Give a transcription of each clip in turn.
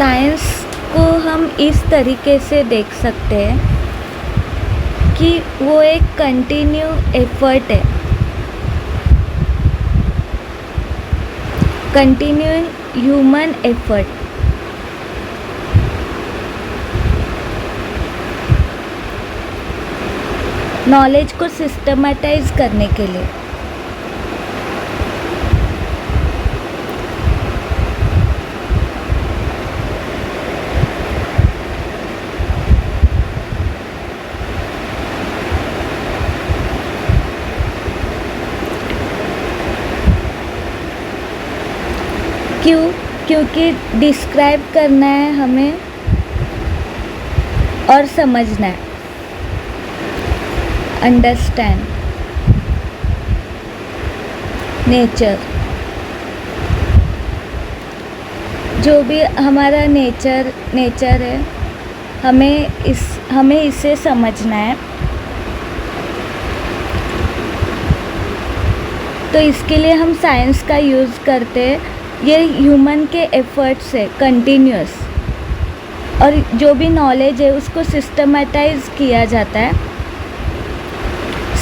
Science को हम इस तरीके से देख सकते हैं कि वो एक कंटिन्यू एफर्ट है, कंटिन्यूइंग ह्यूमन एफर्ट। नॉलेज को सिस्टमेटाइज करने के लिए। क्योंकि डिस्क्राइब करना है हमें और समझना है, अंडरस्टैंड नेचर। जो भी हमारा नेचर है, हमें इसे समझना है। तो इसके लिए हम साइंस का यूज़ करते हैं। ये ह्यूमन के एफर्ट्स है, कंटिन्यूअस। और जो भी नॉलेज है उसको सिस्टमेटाइज किया जाता है,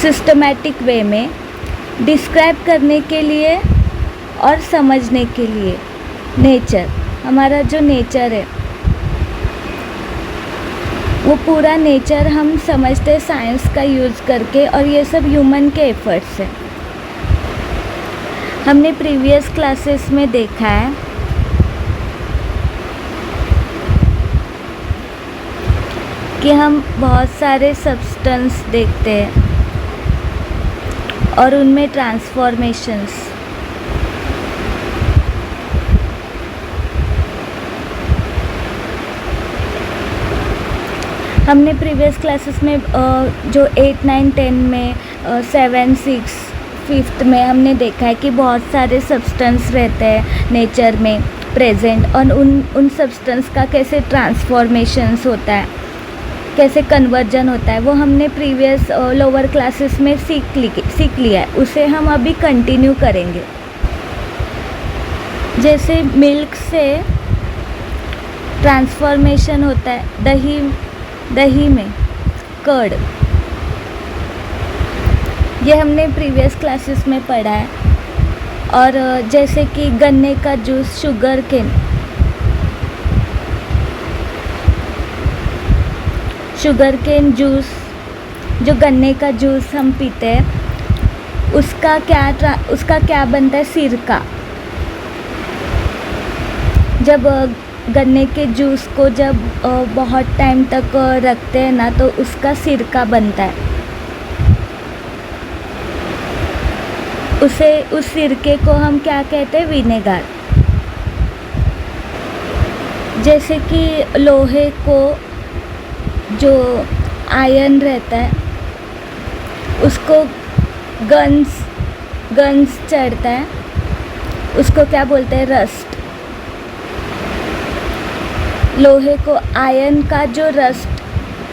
सिस्टमैटिक वे में डिस्क्राइब करने के लिए और समझने के लिए। नेचर, हमारा जो नेचर है वो पूरा नेचर हम समझते हैं साइंस का यूज़ करके, और ये सब ह्यूमन के एफर्ट्स हैं। हमने प्रीवियस क्लासेस में देखा है कि हम बहुत सारे सब्सटेंस देखते हैं और उनमें ट्रांसफॉर्मेशंस। हमने प्रीवियस क्लासेस में जो 8, 9, 10 में 7, 6, 5th में हमने देखा है कि बहुत सारे सब्सटेंस रहते हैं नेचर में प्रेजेंट, और उन सब्सटेंस का कैसे ट्रांसफॉर्मेशंस होता है, कैसे कन्वर्जन होता है, वो हमने प्रीवियस लोअर क्लासेस में सीख लिया है। उसे हम अभी कंटिन्यू करेंगे। जैसे मिल्क से ट्रांसफॉर्मेशन होता है दही में, कर्ड, ये हमने प्रीवियस क्लासेस में पढ़ा है। और जैसे कि गन्ने का जूस, शुगर केन जूस, जो गन्ने का जूस हम पीते हैं, उसका क्या बनता है, सिरका। जब गन्ने के जूस को जब बहुत टाइम तक रखते हैं ना, तो उसका सिरका बनता है। उस सिरके को हम क्या कहते हैं, विनेगर। जैसे कि लोहे को जो आयरन रहता है उसको गन्स चढ़ता है, उसको क्या बोलते हैं, रस्ट। लोहे को आयरन का जो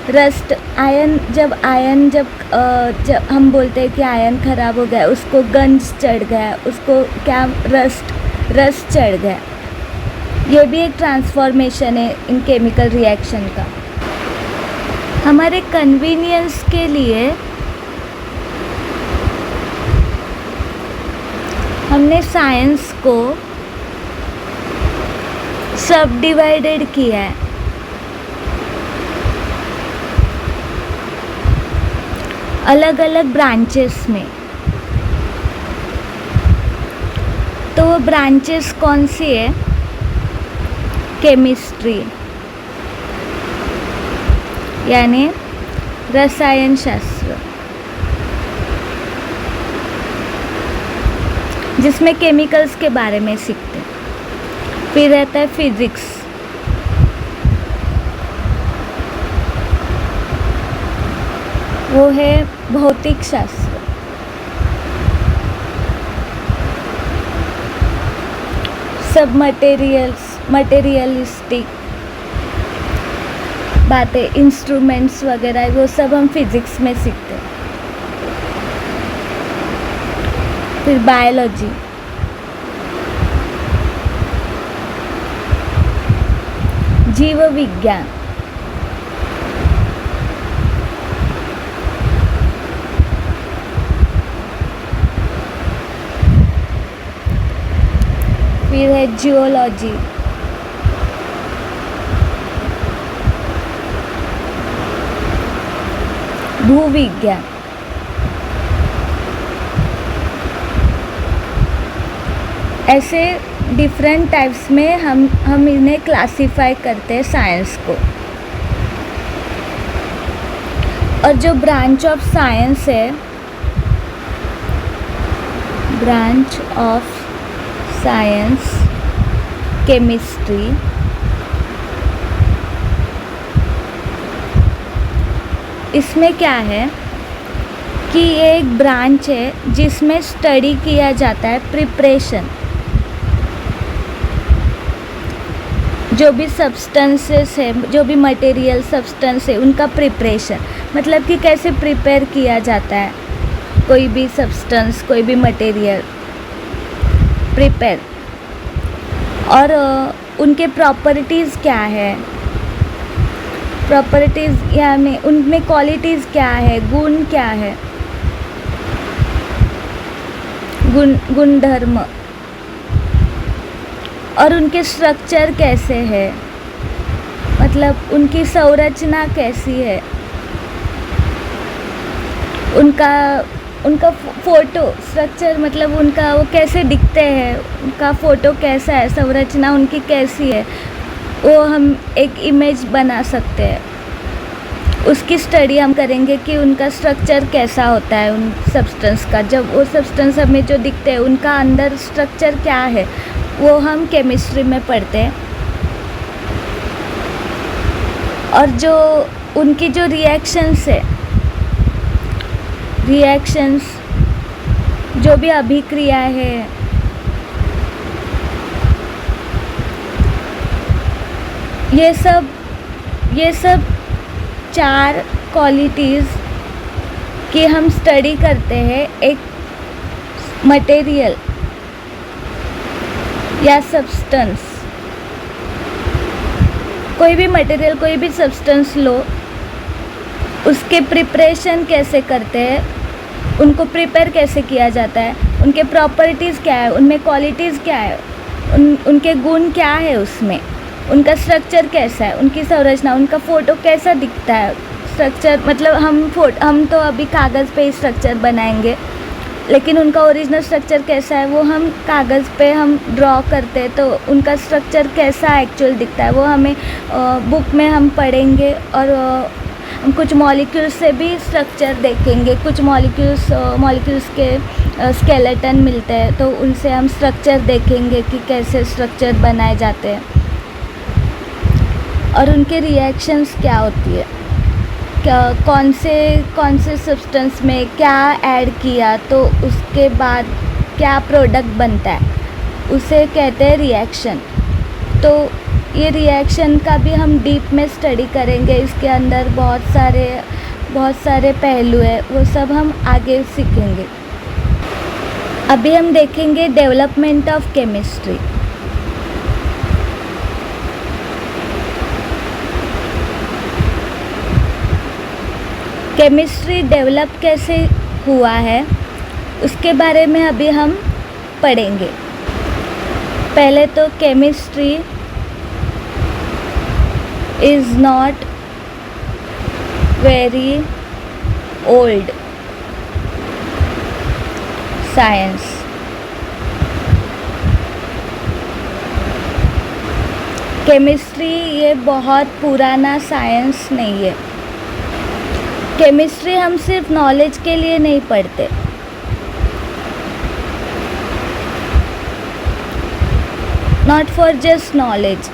रस्ट आयरन जब हम बोलते हैं कि आयरन ख़राब हो गया, उसको गंज चढ़ गया, उसको क्या, रस्ट चढ़ गया। ये भी एक ट्रांसफॉर्मेशन है इन केमिकल रिएक्शन का। हमारे कन्वीनियंस के लिए हमने साइंस को सब डिवाइडेड किया है। अलग अलग ब्रांचेस में। तो वो ब्रांचेस कौन सी है, केमिस्ट्री यानी रसायन शास्त्र, जिसमें केमिकल्स के बारे में सीखते हैं। फिर रहता है फिजिक्स, वो है भौतिक शास्त्र। सब मटेरियलिस्टिक बातें, इंस्ट्रूमेंट्स वगैरह, वो सब हम फिजिक्स में सीखते हैं। फिर बायोलॉजी, जीव विज्ञान, फिर है जियोलॉजी, भूविज्ञान। ऐसे डिफरेंट टाइप्स में हम इन्हें क्लासिफाई करते हैं साइंस को। और जो ब्रांच ऑफ साइंस है, ब्रांच ऑफ साइंस केमिस्ट्री, इसमें क्या है कि ये एक ब्रांच है जिसमें स्टडी किया जाता है प्रिपरेशन, जो भी सब्सटेंसेस है, जो भी मटेरियल सब्सटेंस है, उनका प्रिपरेशन, मतलब कि कैसे प्रिपेयर किया जाता है कोई भी सब्सटेंस, कोई भी मटेरियल प्रिपेयर, और उनके प्रॉपर्टीज़ क्या है, प्रॉपर्टीज़ यानी उनमें क्वालिटीज़ क्या है, गुण क्या है, गुणधर्म, और उनके स्ट्रक्चर कैसे है, मतलब उनकी संरचना कैसी है, उनका फ़ोटो स्ट्रक्चर, मतलब उनका वो कैसे दिखते हैं, उनका फ़ोटो कैसा है, संरचना उनकी कैसी है, वो हम एक इमेज बना सकते हैं। उसकी स्टडी हम करेंगे कि उनका स्ट्रक्चर कैसा होता है उन सब्सटेंस का, जब वो सब्सटेंस हमें जो दिखते हैं उनका अंदर स्ट्रक्चर क्या है, वो हम केमिस्ट्री में पढ़ते हैं। और जो उनकी जो रिएक्शंस है, रिएक्शंस जो भी अभिक्रिया है, ये सब 4 क्वालिटीज़ की हम स्टडी करते हैं एक मटेरियल या सब्सटेंस। कोई भी मटेरियल, कोई भी सब्सटेंस लो, उसके प्रिपरेशन कैसे करते हैं, उनको प्रिपेयर कैसे किया जाता है, उनके प्रॉपर्टीज़ क्या है, उनमें क्वालिटीज़ क्या है, उनके गुण क्या है, उसमें उनका स्ट्रक्चर कैसा है, उनकी संरचना, उनका फ़ोटो कैसा दिखता है। स्ट्रक्चर मतलब हम तो अभी कागज़ पे ही स्ट्रक्चर बनाएंगे, लेकिन उनका ओरिजिनल स्ट्रक्चर कैसा है वो हम कागज़ पे हम ड्रॉ करते हैं, तो उनका स्ट्रक्चर कैसा एक्चुअल दिखता है वो हमें बुक में हम पढ़ेंगे। और हम कुछ मॉलिक्यूल्स से भी स्ट्रक्चर देखेंगे, कुछ मॉलिक्यूल्स के स्केलेटन मिलते हैं, तो उनसे हम स्ट्रक्चर देखेंगे कि कैसे स्ट्रक्चर बनाए जाते हैं और उनके रिएक्शंस क्या होती है, क्या कौन से सब्सटेंस में क्या ऐड किया तो उसके बाद क्या प्रोडक्ट बनता है, उसे कहते हैं रिएक्शन। तो ये रिएक्शन का भी हम डीप में स्टडी करेंगे, इसके अंदर बहुत सारे पहलू है, वो सब हम आगे सीखेंगे। अभी हम देखेंगे development of chemistry. Chemistry develop कैसे हुआ है उसके बारे में अभी हम पढ़ेंगे। पहले तो chemistry is not very old science. Chemistry ये बहुत पुराना साइंस नहीं है। केमिस्ट्री हम सिर्फ नॉलेज के लिए नहीं पढ़ते, नॉट फॉर जस्ट नॉलेज,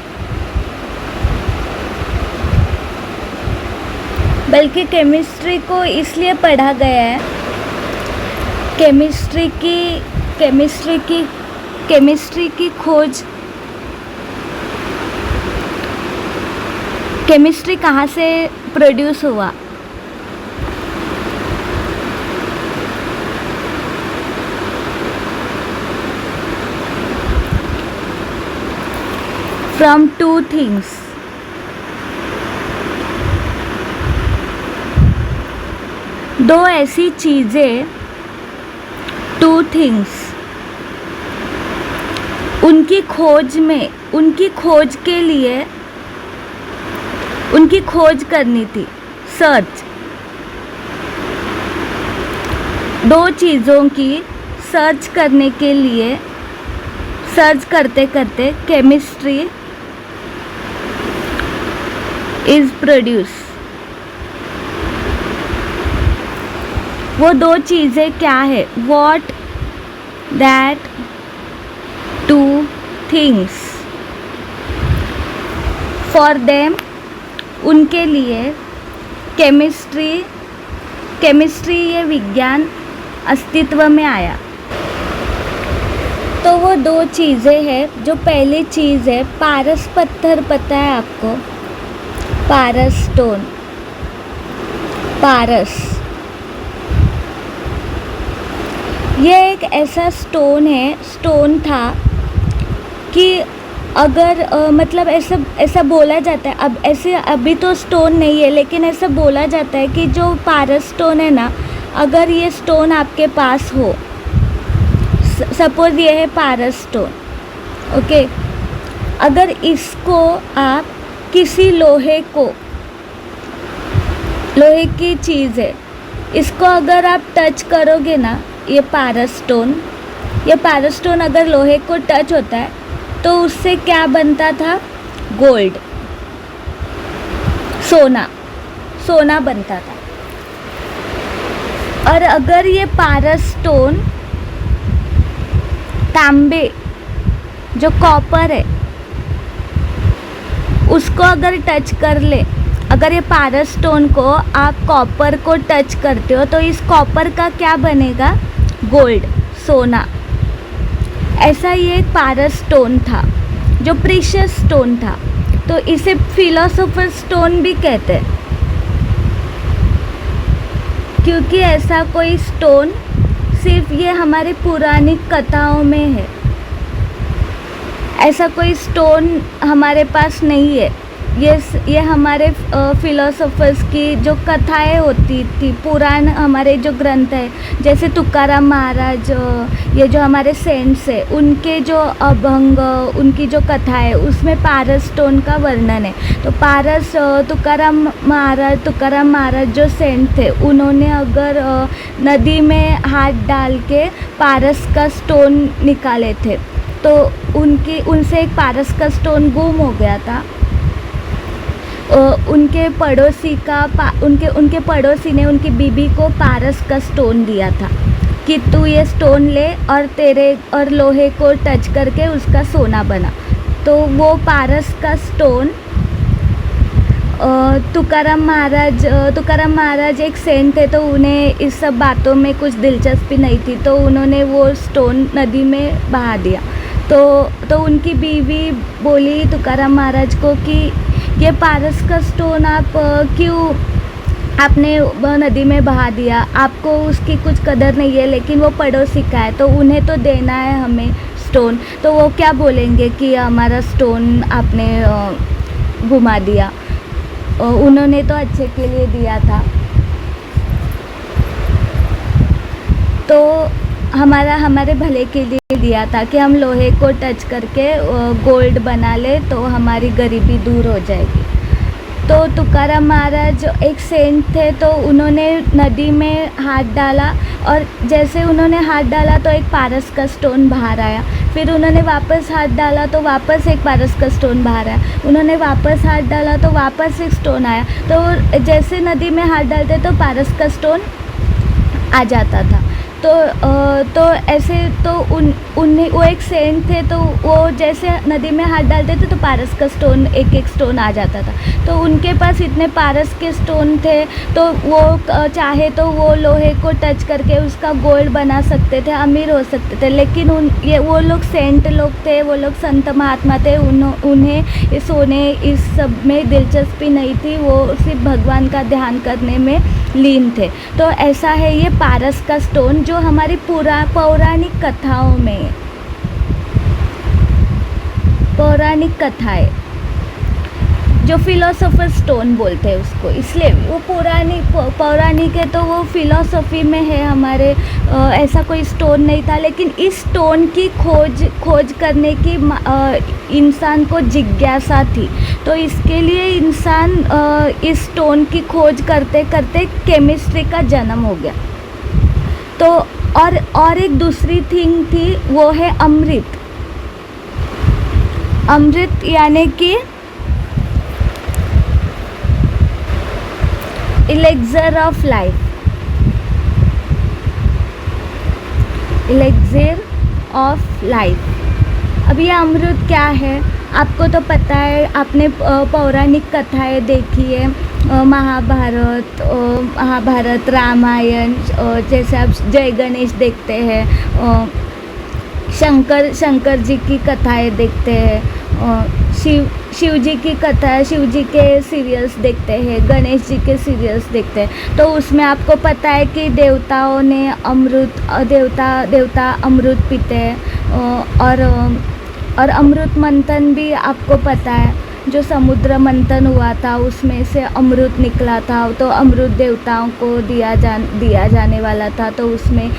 बल्कि केमिस्ट्री को इसलिए पढ़ा गया है, केमिस्ट्री की खोज, केमिस्ट्री कहाँ से प्रोड्यूस हुआ, from 2 things, दो ऐसी चीज़ें, टू थिंग्स, उनकी खोज के लिए उनकी खोज करनी थी, सर्च। दो चीज़ों की सर्च करने के लिए, सर्च करते करते केमिस्ट्री इज प्रोड्यूस। वो दो चीज़ें क्या है? What that two things for them, उनके लिए केमिस्ट्री ये विज्ञान अस्तित्व में आया। तो वो दो चीज़ें हैं। जो पहली चीज़ है पारस पत्थर, पता है आपको? पारस स्टोन, पारस ये एक ऐसा स्टोन था कि अगर मतलब ऐसा बोला जाता है, अब ऐसे अभी तो स्टोन नहीं है, लेकिन ऐसा बोला जाता है कि जो पारस स्टोन है ना, अगर ये स्टोन आपके पास हो, सपोज ये है पारस स्टोन, ओके, अगर इसको आप किसी लोहे की चीज़ है, इसको अगर आप टच करोगे ना, ये पारस स्टोन अगर लोहे को टच होता है तो उससे क्या बनता था? गोल्ड, सोना बनता था। और अगर ये पारस स्टोन तांबे, जो कॉपर है, उसको अगर टच कर ले, अगर ये पारस स्टोन को आप कॉपर को टच करते हो तो इस कॉपर का क्या बनेगा? गोल्ड, सोना। ऐसा ये एक पारस स्टोन था जो प्रीशियस स्टोन था, तो इसे फिलोसोफर स्टोन भी कहते हैं, क्योंकि ऐसा कोई स्टोन सिर्फ ये हमारी पुरानी कथाओं में है। ऐसा कोई स्टोन हमारे पास नहीं है। ये हमारे फिलोसोफर्स की जो कथाएं होती थी, पुराण हमारे जो ग्रंथ है, जैसे तुकाराम महाराज, ये जो हमारे सेंट्स है, उनके जो अभंग, उनकी जो कथा है, उसमें पारस स्टोन का वर्णन है। तो तुकाराम महाराज जो सेंट थे, उन्होंने अगर नदी में हाथ डाल के पारस का स्टोन निकाले थे, तो उनसे एक पारस का स्टोन गुम हो गया था। उनके पड़ोसी ने उनकी बीबी को पारस का स्टोन दिया था कि तू ये स्टोन ले और लोहे को टच करके उसका सोना बना। तो वो पारस का स्टोन तुकाराम महाराज एक सेंट थे, तो उन्हें इस सब बातों में कुछ दिलचस्पी नहीं थी, तो उन्होंने वो स्टोन नदी में बहा दिया। तो उनकी बीवी बोली तुकाराम महाराज को कि ये पारस का स्टोन आप क्यों आपने नदी में बहा दिया? आपको उसकी कुछ कदर नहीं है, लेकिन वो पड़ोसी का है, तो उन्हें तो देना है हमें स्टोन। तो वो क्या बोलेंगे कि हमारा स्टोन आपने घुमा दिया? उन्होंने तो अच्छे के लिए दिया था। तो हमारे भले के लिए दिया था कि हम लोहे को टच करके गोल्ड बना ले तो हमारी गरीबी दूर हो जाएगी। तो तुकाराम महाराज एक सेंट थे, तो उन्होंने नदी में हाथ डाला, और जैसे उन्होंने हाथ डाला तो एक पारस का स्टोन बाहर आया। फिर उन्होंने वापस हाथ डाला तो वापस एक पारस का स्टोन बाहर आया। उन्होंने वापस हाथ डाला तो वापस एक स्टोन आया। तो जैसे नदी में हाथ डालते तो पारस का स्टोन आ जाता था। तो ऐसे तो वो एक सेंट थे, तो वो जैसे नदी में हाथ डालते थे तो पारस का स्टोन एक स्टोन आ जाता था। तो उनके पास इतने पारस के स्टोन थे, तो वो चाहे तो वो लोहे को टच करके उसका गोल्ड बना सकते थे, अमीर हो सकते थे। लेकिन वो लोग सेंट लोग थे, वो लोग संत महात्मा थे, उन्हें ये सोने इस सब में दिलचस्पी नहीं थी, वो सिर्फ भगवान का ध्यान करने में लीन थे। तो ऐसा है ये पारस का स्टोन जो हमारी पौराणिक कथाओं में, पौराणिक कथाएं, जो फिलोसोफर स्टोन बोलते हैं उसको, इसलिए वो पौराणिक है, तो वो फिलोसफी में है हमारे। ऐसा कोई स्टोन नहीं था, लेकिन इस स्टोन की खोज करने की इंसान को जिज्ञासा थी, तो इसके लिए इंसान इस स्टोन की खोज करते करते केमिस्ट्री का जन्म हो गया। तो और एक दूसरी थिंग थी, वो है अमृत। अमृत यानी कि elixir of life, elixir of life. अब ये अमृत क्या है आपको तो पता है, आपने पौराणिक कथाएं देखी है, महाभारत, रामायण, जैसे आप जय गणेश देखते हैं, शंकर जी की कथाएं देखते हैं, शिव जी की कथा, शिव जी के सीरियल्स देखते हैं, गणेश जी के सीरियल्स देखते हैं। तो उसमें आपको पता है कि देवताओं ने देवता अमृत पीते हैं, और अमृत मंथन भी आपको पता है, जो समुद्र मंथन हुआ था उसमें से अमृत निकला था, तो अमृत देवताओं को दिया जाने वाला था। तो उसमें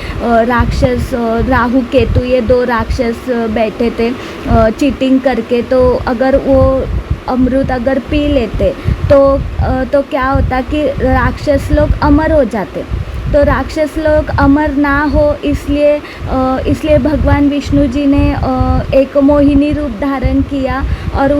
राक्षस राहु केतु, ये 2 राक्षस बैठे थे चीटिंग करके। तो अगर वो अमृत अगर पी लेते तो क्या होता कि राक्षस लोग अमर हो जाते। तो राक्षस लोग अमर ना हो, इसलिए भगवान विष्णु जी ने एक मोहिनी रूप धारण किया, और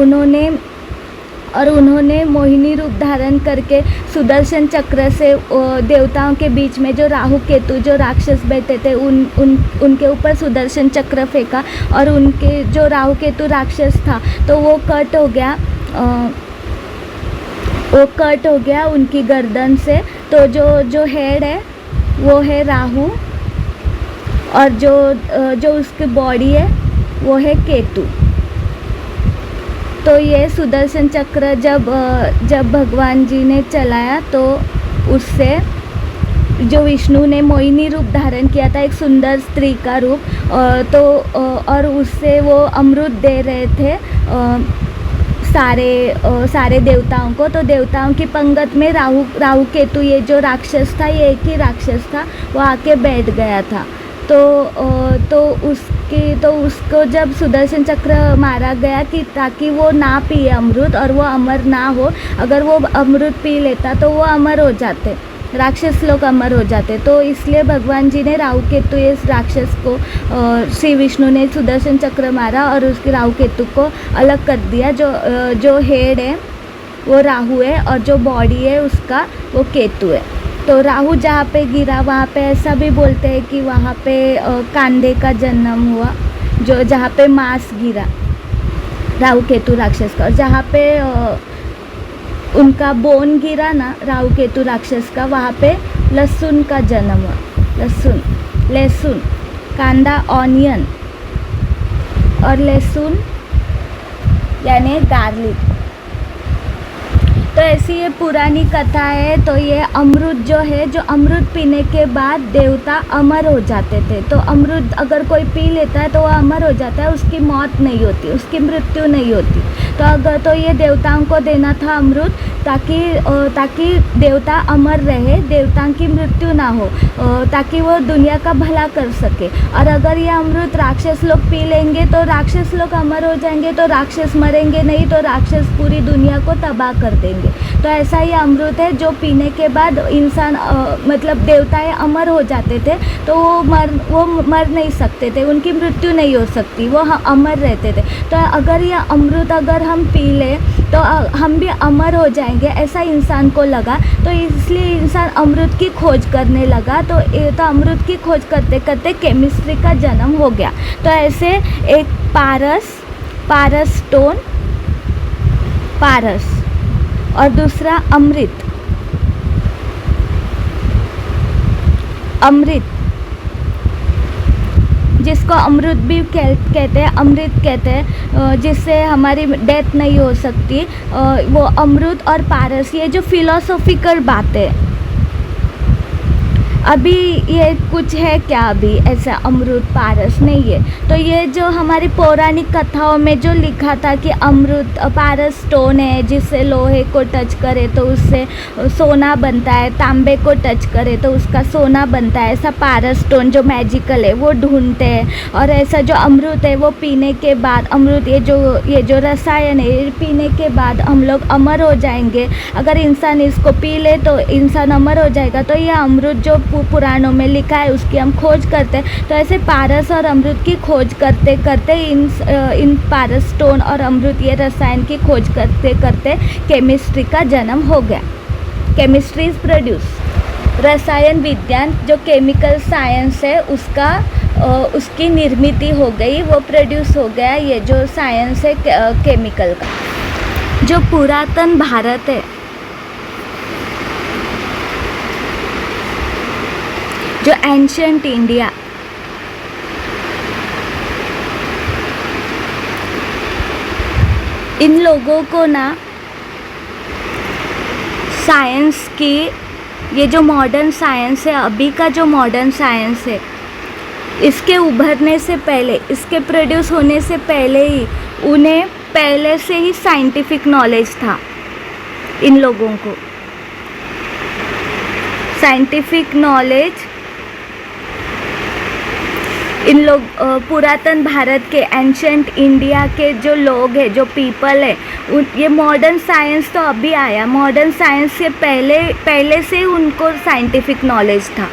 उन्होंने मोहिनी रूप धारण करके सुदर्शन चक्र से देवताओं के बीच में जो राहु केतु जो राक्षस बैठे थे उनके ऊपर सुदर्शन चक्र फेंका, और उनके जो राहु केतु राक्षस था तो वो कट हो गया उनकी गर्दन से। तो जो हेड है वो है राहु, और जो उसकी बॉडी है वो है केतु। तो ये सुदर्शन चक्र जब भगवान जी ने चलाया, तो उससे जो विष्णु ने मोहिनी रूप धारण किया था, एक सुंदर स्त्री का रूप, और उससे वो अमृत दे रहे थे सारे देवताओं को। तो देवताओं की पंगत में राहु केतु, ये जो राक्षस था, ये एक ही राक्षस था, वो आके बैठ गया था। तो उसको जब सुदर्शन चक्र मारा गया कि ताकि वो ना पिए अमृत और वो अमर ना हो, अगर वो अमृत पी लेता तो वो अमर हो जाते, राक्षस लोग अमर हो जाते। तो इसलिए भगवान जी ने राहु केतु, इस राक्षस को श्री विष्णु ने सुदर्शन चक्र मारा और उसके राहु केतु को अलग कर दिया। जो हेड है वो राहु है, और जो बॉडी है उसका वो केतु है। तो राहु जहाँ पे गिरा, वहाँ पे ऐसा भी बोलते हैं कि वहाँ पे कांधे का जन्म हुआ, जहाँ पे मांस गिरा राहु केतु राक्षस का, और जहाँ पे उनका बोन गिरा ना राहु केतु राक्षस का, वहाँ पे लहसुन का जन्म हुआ। लहसुन, कांदा, ऑनियन, और लहसुन यानी गार्लिक। तो ऐसी ये पुरानी कथा है। तो ये अमृत जो है, जो अमृत पीने के बाद देवता अमर हो जाते थे। तो अमृत अगर कोई पी लेता है तो वह अमर हो जाता है, उसकी मौत नहीं होती, उसकी मृत्यु नहीं होती। तो ये देवताओं को देना था अमृत, ताकि देवता अमर रहे, देवताओं की मृत्यु ना हो, ताकि वो दुनिया का भला कर सके। और अगर ये अमृत राक्षस लोग पी लेंगे तो राक्षस लोग अमर हो जाएंगे, तो राक्षस मरेंगे नहीं, तो राक्षस पूरी दुनिया को तबाह कर देंगे। तो ऐसा ही अमृत है जो पीने के बाद इंसान मतलब देवताएं अमर हो जाते थे, तो वो मर नहीं सकते थे, उनकी मृत्यु नहीं हो सकती, वो अमर रहते थे। तो अगर यह अमृत अगर हम पी लें तो हम भी अमर हो जाएंगे, ऐसा इंसान को लगा। तो इसलिए इंसान अमृत की खोज करने लगा। तो अमृत की खोज करते करते केमिस्ट्री का जन्म हो गया। तो ऐसे एक पारस स्टोन, पारस, और दूसरा अमृत जिसको अमृत भी कहते हैं, अमृत कहते हैं, जिससे हमारी डेथ नहीं हो सकती, वो अमृत और पारस, ये जो फिलोसॉफिकल बातें, अभी ये कुछ है क्या अभी ऐसा अमृत पारस नहीं है। तो ये जो हमारी पौराणिक कथाओं में जो लिखा था कि अमृत पारस स्टोन है, जिससे लोहे को टच करे तो उससे सोना बनता है, तांबे को टच करे तो उसका सोना बनता है, ऐसा पारस स्टोन जो मैजिकल है वो ढूंढते हैं। और ऐसा जो अमृत है वो पीने के बाद, अमृत ये जो रसायन है ये पीने के बाद हम लोग अमर हो जाएंगे। अगर इंसान इसको पी ले तो इंसान अमर हो जाएगा। तो ये अमृत जो पुराणों में लिखा है उसकी हम खोज करते हैं। तो ऐसे पारस और अमृत की खोज करते करते इन पारस स्टोन और अमृत ये रसायन की खोज करते करते केमिस्ट्री का जन्म हो गया। केमिस्ट्री इज प्रोड्यूस, रसायन विज्ञान जो केमिकल साइंस है उसकी निर्मित हो गई, वो प्रोड्यूस हो गया ये जो साइंस है केमिकल का। जो पुरातन भारत है, जो एंशियंट इंडिया, इन लोगों को ना साइंस की, ये जो मॉडर्न साइंस है, अभी का जो मॉडर्न साइंस है, इसके उभरने से पहले, इसके प्रोड्यूस होने से पहले ही उन्हें पहले से ही साइंटिफिक नॉलेज था। इन लोगों को साइंटिफिक नॉलेज, इन लोग पुरातन भारत के, एंशंट इंडिया के जो लोग हैं, जो पीपल है, ये मॉडर्न साइंस तो अभी आया, मॉडर्न साइंस से पहले से उनको साइंटिफिक नॉलेज था।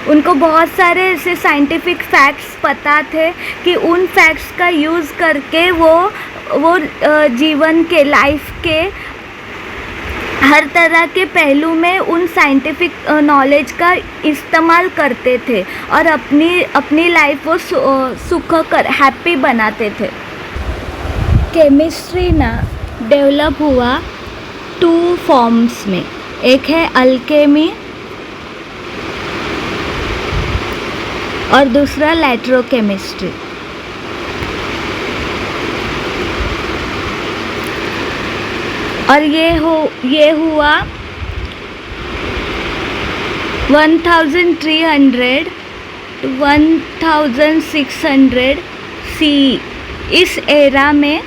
उनको बहुत सारे ऐसे साइंटिफिक फैक्ट्स पता थे कि उन फैक्ट्स का यूज़ करके वो जीवन के, लाइफ के हर तरह के पहलू में उन साइंटिफिक नॉलेज का इस्तेमाल करते थे और अपनी लाइफ वो सुखकर हैप्पी बनाते थे। केमिस्ट्री ना डेवलप हुआ 2 फॉर्म्स में, एक है अल्केमी और दूसरा इलेक्ट्रोकेमिस्ट्री। और ये हुआ 1300 to 1600 CE। इस एरा में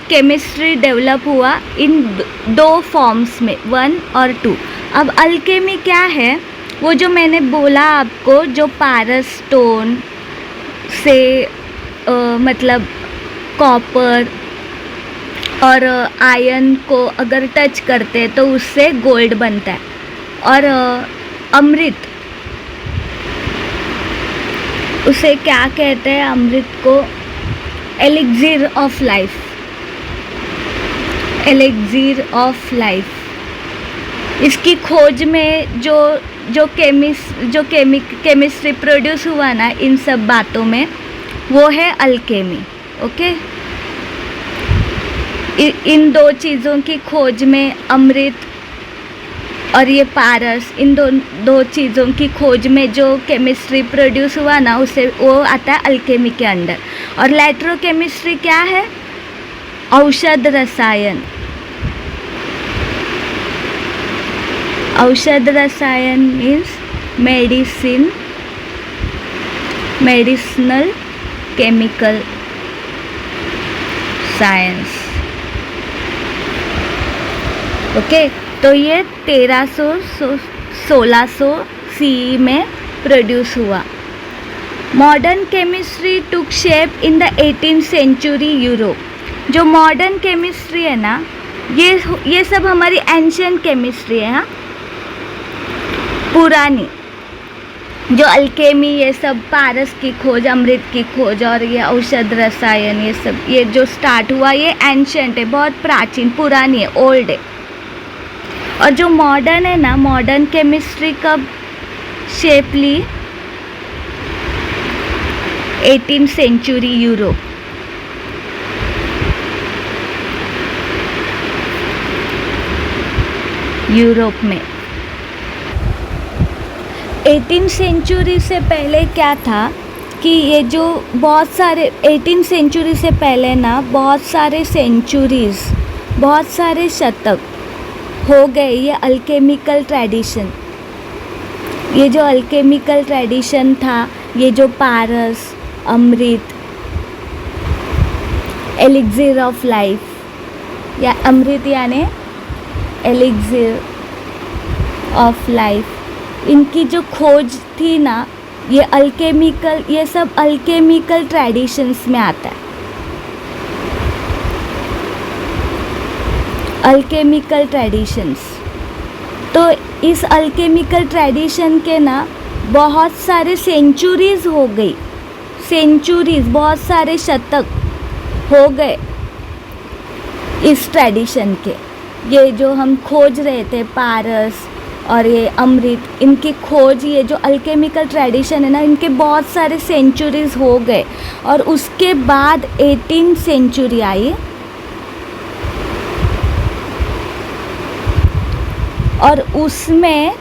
केमिस्ट्री डेवलप हुआ इन 2 फॉर्म्स में, 1 और 2। अब अल्केमी क्या है, वो जो मैंने बोला आपको, जो पारस स्टोन से मतलब कॉपर और आयरन को अगर टच करते हैं तो उससे गोल्ड बनता है। और अमृत, उसे क्या कहते हैं, अमृत को elixir of life, elixir of life. इसकी खोज में जो केमिस्ट्री प्रोड्यूस हुआ ना इन सब बातों में, वो है अल्केमी। ओके, इन 2 चीज़ों की खोज में, अमृत और ये पारस, इन दो चीज़ों की खोज में जो केमिस्ट्री प्रोड्यूस हुआ ना, उसे वो आता है अल्केमी के अंडर। और इलेक्ट्रोकेमिस्ट्री क्या है, औषध रसायन। औषध रसायन means medicinal chemical science. Okay, तो ये 1300-1600 CE में प्रोड्यूस हुआ। Modern chemistry took shape in the 18th century Europe. जो मॉडर्न केमिस्ट्री है ना, ये सब हमारी एंशियंट केमिस्ट्री है। हाँ, पुरानी जो अल्केमी, ये सब पारस की खोज, अमृत की खोज और ये औषध रसायन, ये सब ये जो स्टार्ट हुआ, ये एंशियंट है, बहुत प्राचीन, पुरानी है, ओल्ड है। और जो मॉडर्न है ना, मॉडर्न केमिस्ट्री कब शेप ली, 18th सेंचुरी यूरोप। में 18th सेंचुरी से पहले क्या था कि ये जो बहुत सारे 18th सेंचुरी से पहले ना बहुत सारे सेंचुरीज़, बहुत सारे शतक हो गए ये अल्केमिकल ट्रेडिशन। ये जो अल्केमिकल ट्रेडिशन था, ये जो पारस, अमृत, एलिक्सिर ऑफ लाइफ या अमृत यानी एलिक्सिर ऑफ लाइफ, इनकी जो खोज थी ना, ये सब अल्केमिकल ट्रेडिशंस में आता है। अल्केमिकल ट्रेडिशंस, तो इस अल्केमिकल ट्रेडिशन के ना बहुत सारे सेंचुरीज हो गई, बहुत सारे शतक हो गए इस ट्रेडिशन के। ये जो हम खोज रहे थे पारस और ये अमृत, इनकी खोज, ये जो अल्केमिकल ट्रेडिशन है ना, इनके बहुत सारे सेंचुरीज हो गए। और उसके बाद 18th सेंचुरी आई और उसमें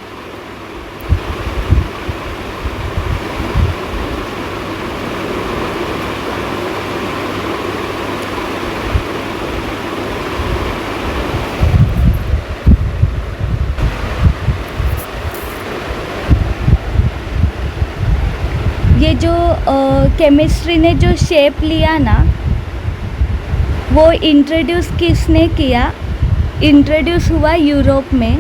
ये जो केमिस्ट्री ने जो शेप लिया ना, वो इंट्रोड्यूस किसने किया? इंट्रोड्यूस हुआ यूरोप में।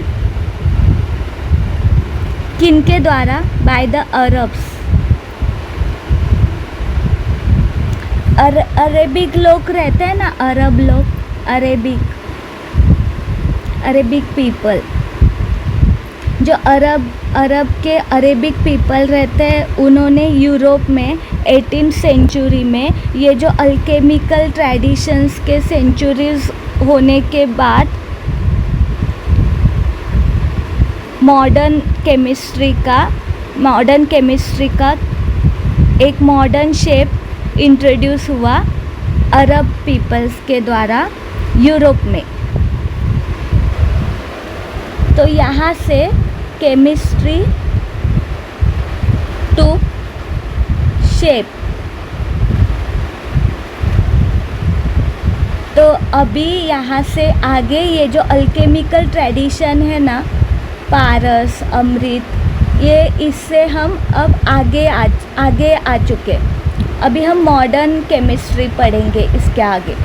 किनके द्वारा? By the Arabs. अरेबिक लोग रहते हैं ना, अरब लोग, अरेबिक पीपल, जो अरब के अरेबिक पीपल रहते हैं, उन्होंने यूरोप में 18th सेंचुरी में ये जो अल्केमिकल ट्रेडिशंस के सेंचुरीज होने के बाद मॉडर्न केमिस्ट्री का एक मॉडर्न शेप इंट्रोड्यूस हुआ अरब पीपल्स के द्वारा यूरोप में। तो यहाँ से केमिस्ट्री टू शेप। तो अभी यहाँ से आगे ये जो अल्केमिकल ट्रेडिशन है ना, पारस, अमृत, ये इससे हम अब आगे आ चुके। अभी हम मॉडर्न केमिस्ट्री पढ़ेंगे इसके आगे।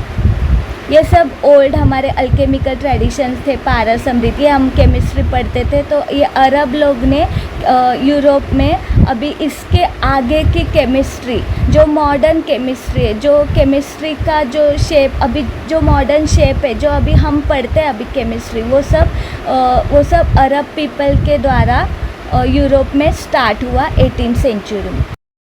ये सब ओल्ड हमारे अल्केमिकल ट्रेडिशंस थे, पारस, अमृत, ये हम केमिस्ट्री पढ़ते थे। तो ये अरब लोग ने यूरोप में अभी इसके आगे की केमिस्ट्री, जो मॉडर्न केमिस्ट्री है, जो केमिस्ट्री का जो शेप, अभी जो मॉडर्न शेप है, जो अभी हम पढ़ते हैं अभी केमिस्ट्री, वो सब अरब पीपल के द्वारा यूरोप में स्टार्ट हुआ 18th सेंचुरी में।